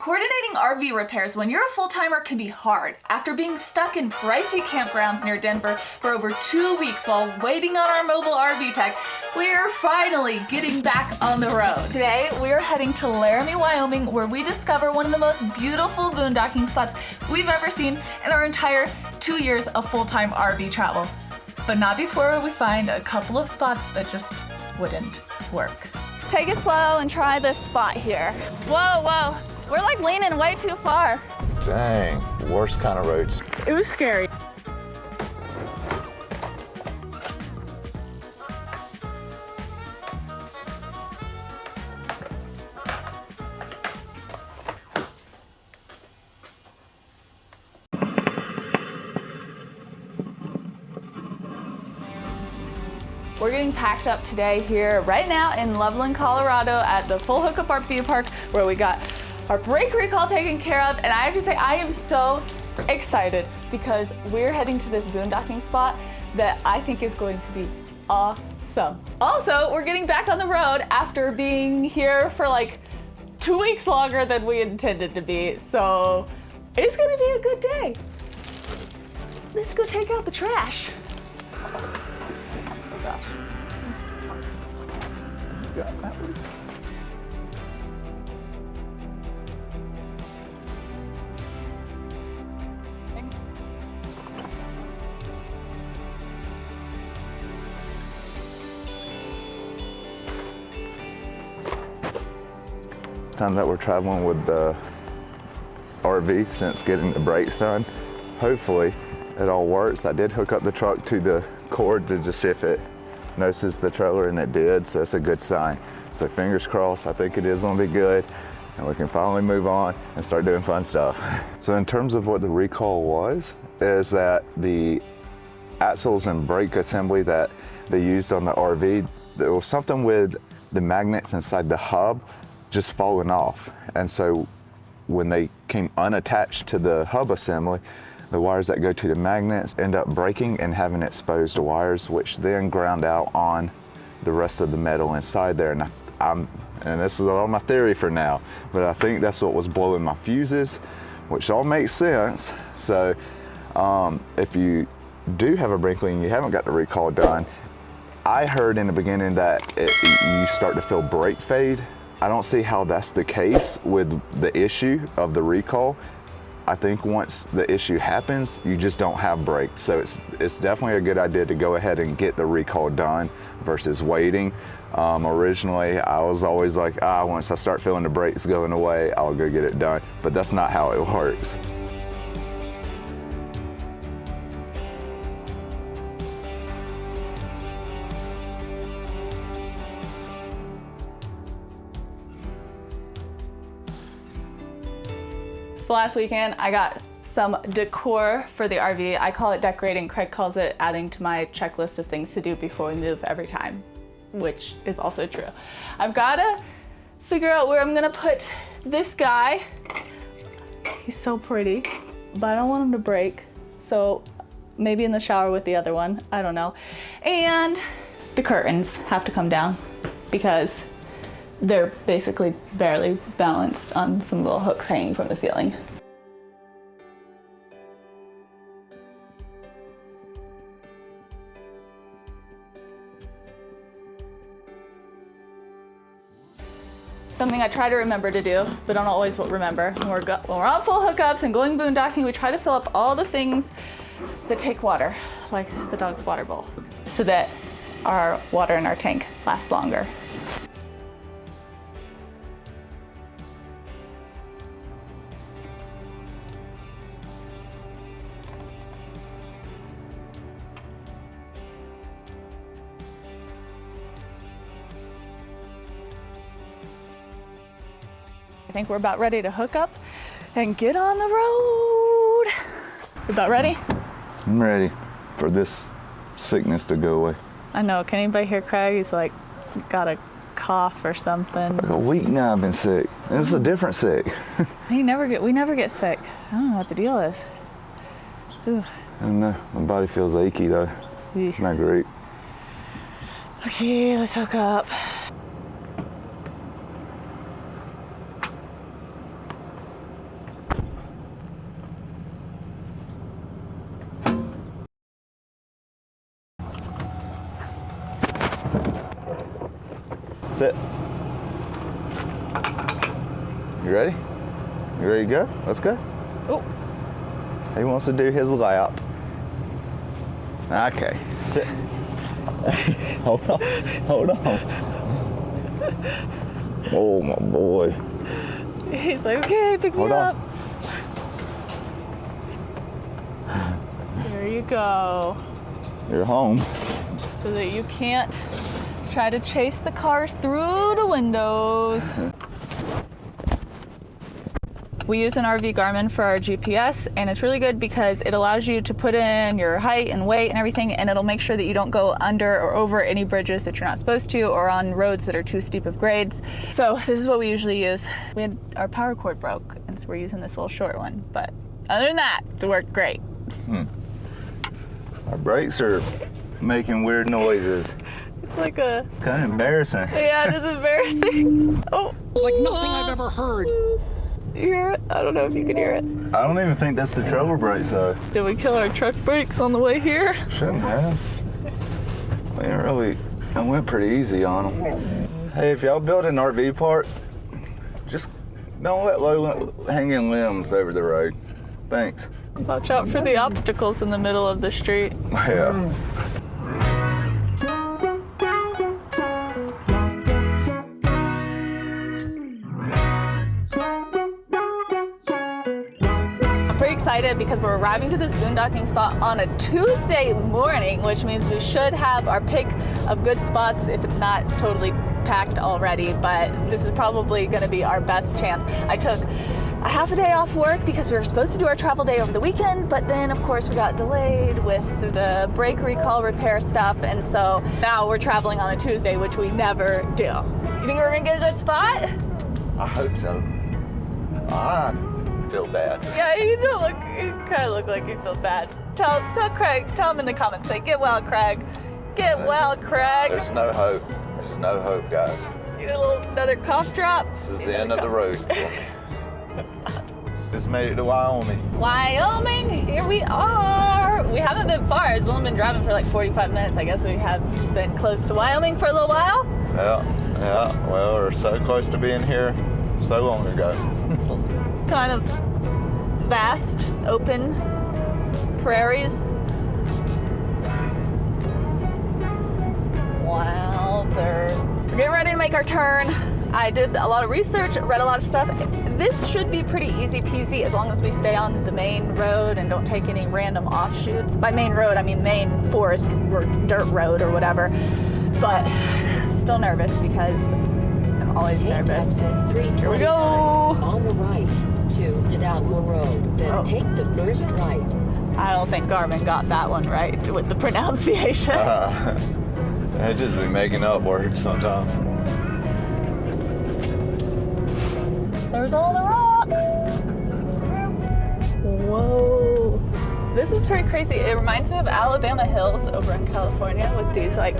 Coordinating RV repairs when you're a full-timer can be hard. After being stuck in pricey campgrounds near Denver for over 2 weeks while waiting on our mobile RV tech, we're finally getting back on the road. Today, we're heading to Laramie, Wyoming, where we discover one of the most beautiful boondocking spots we've ever seen in our entire 2 years of full-time RV travel. But not before we find a couple of spots that just wouldn't work. Take it slow and try this spot here. Whoa, whoa. We're like leaning way too far. Dang, worst kind of roads. It was scary. We're getting packed up today here right now in Loveland, Colorado at the Full Hookup RV Park, where we got our brake recall taken care of. And I have to say, I am so excited because we're heading to this boondocking spot that I think is going to be awesome. Also, we're getting back on the road after being here for like 2 weeks longer than we intended to be. So it's gonna be a good day. Let's go take out the trash. Oh gosh. Got that one. Time that we're traveling with the RV since getting the brakes done. Hopefully it all works. I did hook up the truck to the cord to just see if it notices the trailer, and it did, so it's a good sign. So fingers crossed, I think it is gonna be good, and we can finally move on and start doing fun stuff. So in terms of what the recall was, is that the axles and brake assembly that they used on the RV, there was something with the magnets inside the hub just falling off. And so when they came unattached to the hub assembly, the wires that go to the magnets end up breaking and having exposed wires, which then ground out on the rest of the metal inside there. And this is all my theory for now, but I think that's what was blowing my fuses, which all makes sense. So if you do have a Brinkley and you haven't got the recall done, I heard in the beginning that you start to feel brake fade. I don't see how that's the case with the issue of the recall. I think once the issue happens, you just don't have brakes. So it's definitely a good idea to go ahead and get the recall done versus waiting. Originally, I was always like, once I start feeling the brakes going away, I'll go get it done. But that's not how it works. So last weekend, I got some decor for the RV. I call it decorating. Craig calls it adding to my checklist of things to do before we move every time, which is also true. I've gotta figure out where I'm gonna put this guy. He's so pretty, but I don't want him to break. So maybe in the shower with the other one, I don't know. And the curtains have to come down because they're basically barely balanced on some little hooks hanging from the ceiling. Something I try to remember to do, but don't always remember. When we're on full hookups and going boondocking, we try to fill up all the things that take water, like the dog's water bowl, so that our water in our tank lasts longer. I think we're about ready to hook up and get on the road. You about ready? I'm ready for this sickness to go away. I know, can anybody hear Craig? He's like, got a cough or something. Like a week now I've been sick. This is a different sick. We never get sick. I don't know what the deal is. Ugh. I don't know, my body feels achy though. It's not great. Okay, let's hook up. Sit. You ready? You ready to go? Let's go. Oh. He wants to do his lap. Okay, sit. Hold on, hold on. Oh, my boy. He's like, okay, pick me up. There you go. You're home. So that you can't try to chase the cars through the windows. We use an RV Garmin for our GPS, and it's really good because it allows you to put in your height and weight and everything, and it'll make sure that you don't go under or over any bridges that you're not supposed to, or on roads that are too steep of grades. So this is what we usually use. We had our power cord broke, and so we're using this little short one. But other than that, it worked great. Our brakes are making weird noises. It's like a... It's kind of embarrassing. Yeah, it is embarrassing. Oh. Like nothing I've ever heard. You hear it? I don't know if you can hear it. I don't even think that's the trouble brakes though. Did we kill our truck brakes on the way here? Shouldn't have. We didn't really, I went pretty easy on them. Hey, if y'all build an RV park, just don't let low hanging limbs over the road. Thanks. Watch out for the obstacles in the middle of the street. Yeah. Excited because we're arriving to this boondocking spot on a Tuesday morning, which means we should have our pick of good spots if it's not totally packed already, but this is probably going to be our best chance. I took a half a day off work because we were supposed to do our travel day over the weekend, but then of course we got delayed with the brake recall repair stuff, and so now we're traveling on a Tuesday, which we never do. You think we're going to get a good spot? I hope so. I feel bad. Yeah, you kind of look like you feel bad. Tell Craig, tell him in the comments, say, get well, Craig. Get well, Craig. There's no hope. There's no hope, guys. You need another cough drop? This is the end of the road for me. Just made it to Wyoming. Wyoming, here we are. We haven't been far. We've only been driving for like 45 minutes. I guess we have been close to Wyoming for a little while. Yeah. Well, we're so close to being here so long ago. Kind of vast, open prairies. Wowzers. We're getting ready to make our turn. I did a lot of research, read a lot of stuff. This should be pretty easy peasy as long as we stay on the main road and don't take any random offshoots. By main road, I mean main forest or dirt road or whatever. But still nervous because I'm always nervous. Here we go. On the right to Vedauwoo Road, then take the first right. I don't think Garmin got that one right with the pronunciation. I just be making up words sometimes. There's all the rocks. Whoa. This is pretty crazy. It reminds me of Alabama hills over in California with these like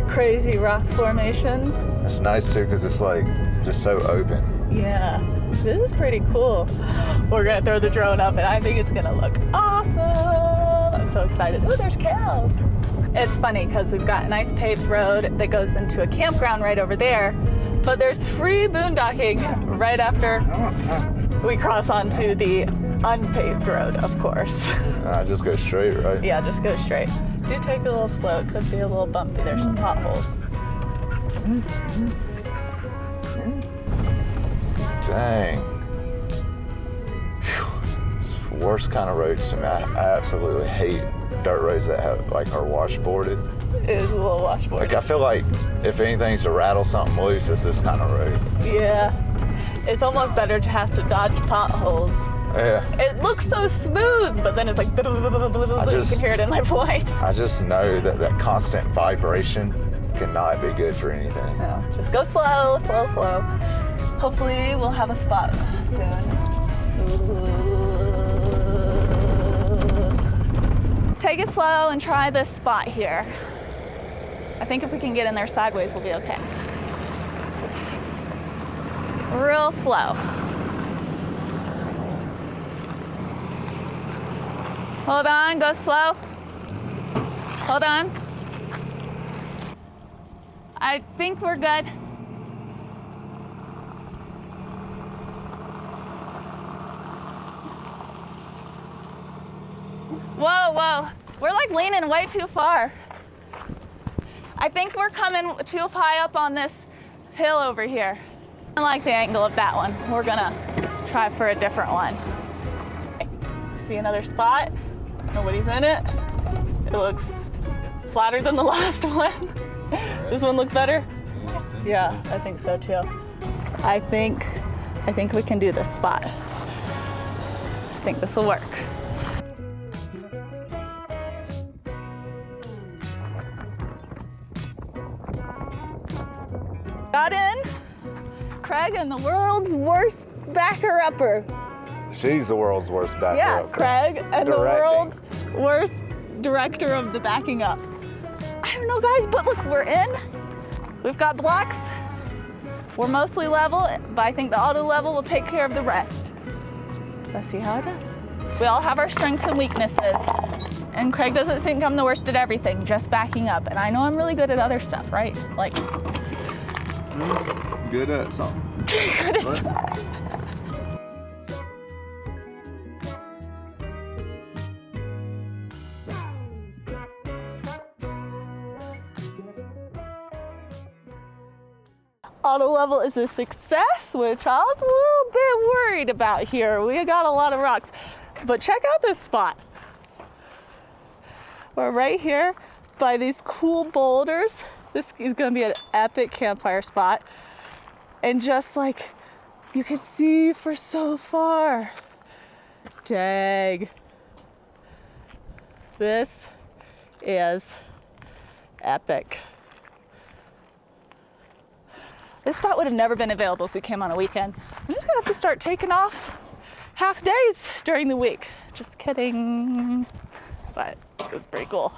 crazy rock formations. It's nice too because it's like just so open. Yeah, this is pretty cool. We're gonna throw the drone up and I think it's gonna look awesome. I'm so excited. Oh, there's cows. It's funny because we've got a nice paved road that goes into a campground right over there, but there's free boondocking right after we cross onto the unpaved road, of course. Just go straight, right? Yeah, just go straight. Do take a little slow. It could be a little bumpy. There's some potholes. Dang. Whew. It's the worst kind of roads to me. I absolutely hate dirt roads that have like are washboarded. It is a little washboard. Like I feel like if anything's to rattle something loose, it's this kind of road. Yeah. It's almost better to have to dodge potholes. Yeah. It looks so smooth, but then it's like, you can hear it in my voice. I just know that that constant vibration cannot be good for anything. No, just go slow, slow, slow. Hopefully we'll have a spot soon. Take it slow and try this spot here. I think if we can get in there sideways, we'll be okay. Real slow. Hold on, go slow. Hold on. I think we're good. Whoa, whoa. We're like leaning way too far. I think we're coming too high up on this hill over here. I don't like the angle of that one. We're gonna try for a different one. See another spot? Nobody's in it. It looks flatter than the last one. This one looks better? Yeah, I think so too. I think we can do this spot. I think this will work. Got in. Craig and the world's worst backer-upper. She's the world's worst backer. Yeah, up. Craig and the Directing. world's worst director of the backing up. I don't know, guys, but look, we're in. We've got blocks. We're mostly level, but I think the auto level will take care of the rest. Let's see how it does. We all have our strengths and weaknesses. And Craig doesn't think I'm the worst at everything, just backing up. And I know I'm really good at other stuff, right? Like, Good at something. good at stuff. Auto level is a success, which I was a little bit worried about here. We got a lot of rocks, but check out this spot. We're right here by these cool boulders. This is gonna be an epic campfire spot. And just like, you can see for so far. Dang. This is epic. This spot would have never been available if we came on a weekend. I'm just gonna have to start taking off half days during the week. Just kidding. But it's pretty cool.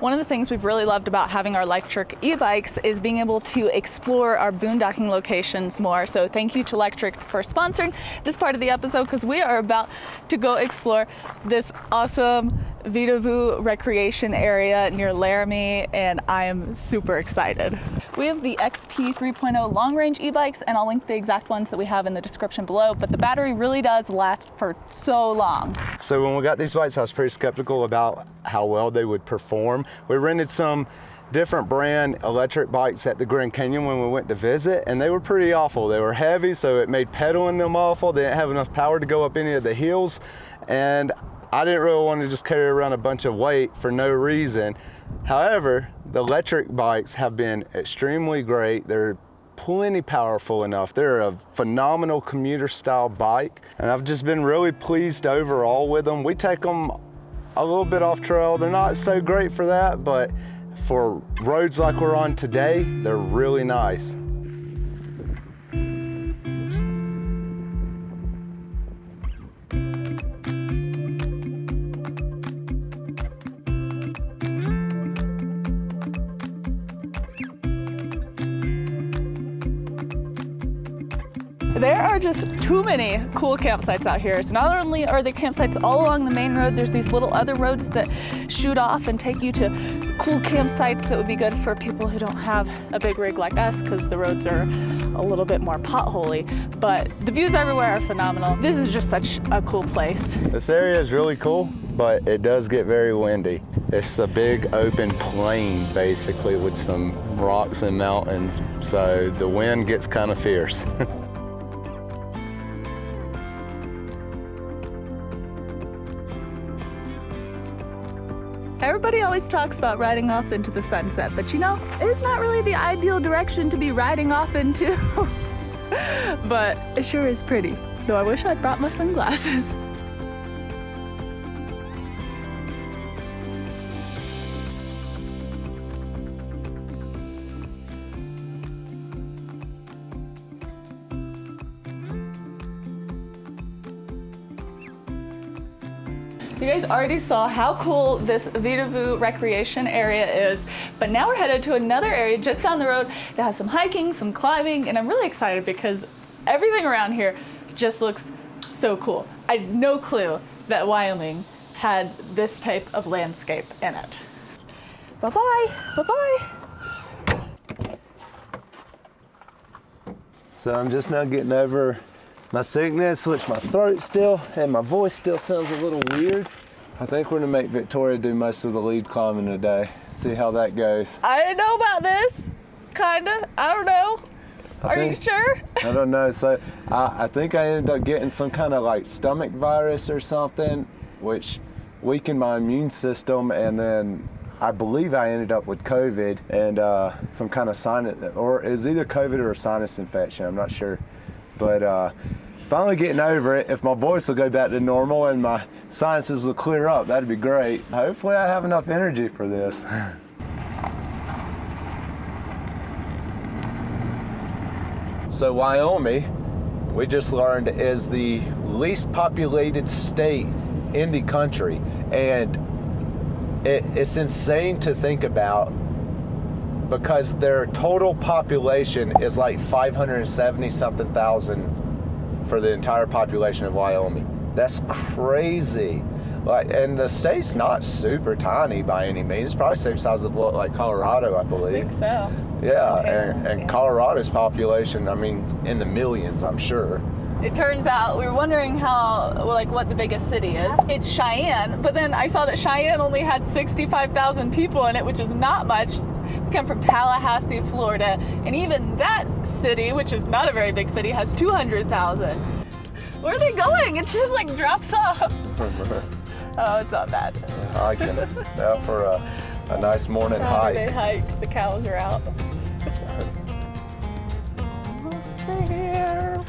One of the things we've really loved about having our Lectric e-bikes is being able to explore our boondocking locations more. So thank you to Lectric for sponsoring this part of the episode, because we are about to go explore this awesome Vedauwoo recreation area near Laramie, and I am super excited. We have the XP 3.0 long-range e-bikes, and I'll link the exact ones that we have in the description below, but the battery really does last for so long. So when we got these bikes, I was pretty skeptical about how well they would perform. We rented some different brand electric bikes at the Grand Canyon when we went to visit, and they were pretty awful. They were heavy, so it made pedaling them awful. They didn't have enough power to go up any of the hills, and I didn't really want to just carry around a bunch of weight for no reason. However, the electric bikes have been extremely great. They're plenty powerful enough. They're a phenomenal commuter style bike, and I've just been really pleased overall with them. We take them a little bit off trail. They're not so great for that, but for roads like we're on today, they're really nice. There are just too many cool campsites out here. So not only are there campsites all along the main road, there's these little other roads that shoot off and take you to cool campsites that would be good for people who don't have a big rig like us, because the roads are a little bit more potholy. But the views everywhere are phenomenal. This is just such a cool place. This area is really cool, but it does get very windy. It's a big open plain basically with some rocks and mountains, so the wind gets kind of fierce. Everybody always talks about riding off into the sunset, but you know, it's not really the ideal direction to be riding off into. But it sure is pretty, though I wish I'd brought my sunglasses. You guys already saw how cool this Vedauwoo recreation area is, but now we're headed to another area just down the road that has some hiking, some climbing, and I'm really excited because everything around here just looks so cool. I had no clue that Wyoming had this type of landscape in it. Bye-bye, bye-bye. So I'm just now getting over my sickness, which my throat still and my voice still sounds a little weird. I think we're gonna make Victoria do most of the lead climbing today. See how that goes. I didn't know about this, kinda, I don't know. Are you sure? I don't know. So I think I ended up getting some kind of like stomach virus or something, which weakened my immune system, and then I believe I ended up with COVID and some kind of sinus, or it was either COVID or a sinus infection, I'm not sure. But finally getting over it. If my voice will go back to normal and my sinuses will clear up, that'd be great. Hopefully I have enough energy for this. So Wyoming, we just learned, is the least populated state in the country, and it's insane to think about because their total population is like 570 something thousand for the entire population of Wyoming. That's crazy. Like, and the state's not super tiny by any means. It's probably the same size of like Colorado, I believe. I think so. Yeah, Okay. and Colorado's population, I mean, in the millions, I'm sure. It turns out, we were wondering what the biggest city is. It's Cheyenne, but then I saw that Cheyenne only had 65,000 people in it, which is not much. We come from Tallahassee, Florida, and even that city, which is not a very big city, has 200,000. Where are they going? It just like drops off. Oh, it's not bad. Hiking out for a nice morning Saturday hike. hike. The cows are out. Almost there.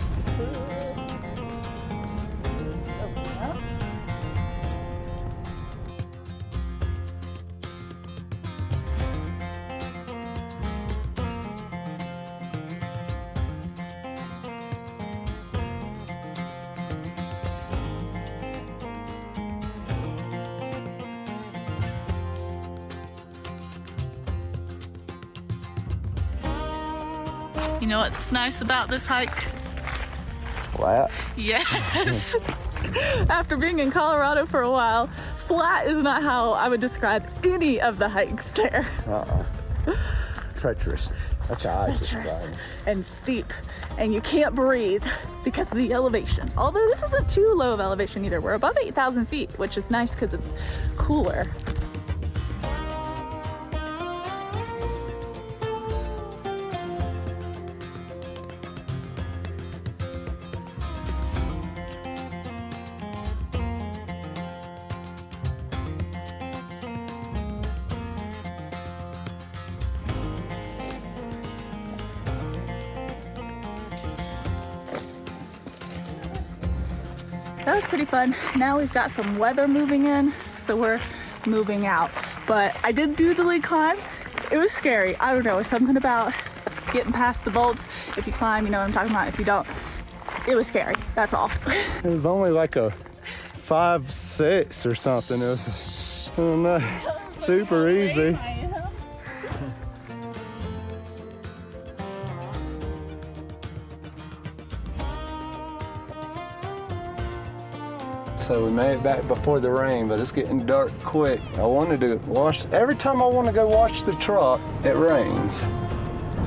You know what's nice about this hike? It's flat. Yes. After being in Colorado for a while, flat is not how I would describe any of the hikes there. Treacherous. That's how I Treacherous describe it. and steep, and you can't breathe because of the elevation. Although this isn't too low of elevation either. We're above 8,000 feet, which is nice because it's cooler. That was pretty fun. Now we've got some weather moving in, so we're moving out. But I did do the lead climb. It was scary. I don't know, something about getting past the bolts. If you climb, you know what I'm talking about. If you don't, it was scary. That's all. It was only like a 5-6 or something. It was, I don't know, super easy. So we made it back before the rain, but it's getting dark quick. I wanted to wash, every time I want to go wash the truck, it rains.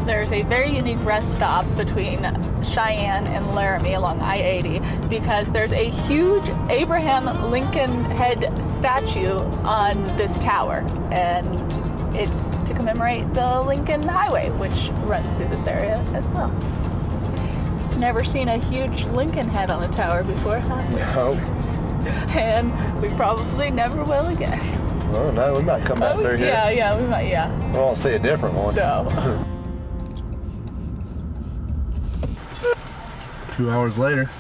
There's a very unique rest stop between Cheyenne and Laramie along I-80 because there's a huge Abraham Lincoln head statue on this tower, and it's to commemorate the Lincoln Highway, which runs through this area as well. Never seen a huge Lincoln head on a tower before, have we? No. And we probably never will again. Oh no, we might come back through here. Yeah, we might, yeah. We won't see a different one. No. 2 hours later.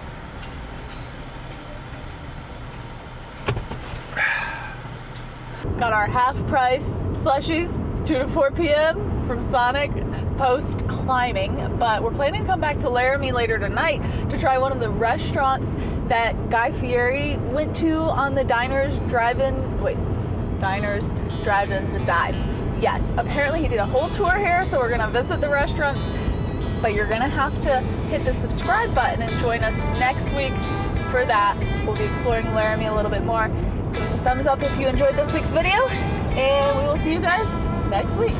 Got our half price slushies, 2 to 4 p.m. from Sonic post climbing, but we're planning to come back to Laramie later tonight to try one of the restaurants that Guy Fieri went to on the Diners, Drive-Ins, and Dives. Yes, apparently he did a whole tour here, so we're gonna visit the restaurants, but you're gonna have to hit the subscribe button and join us next week for that. We'll be exploring Laramie a little bit more. Give us a thumbs up if you enjoyed this week's video, and we will see you guys next week.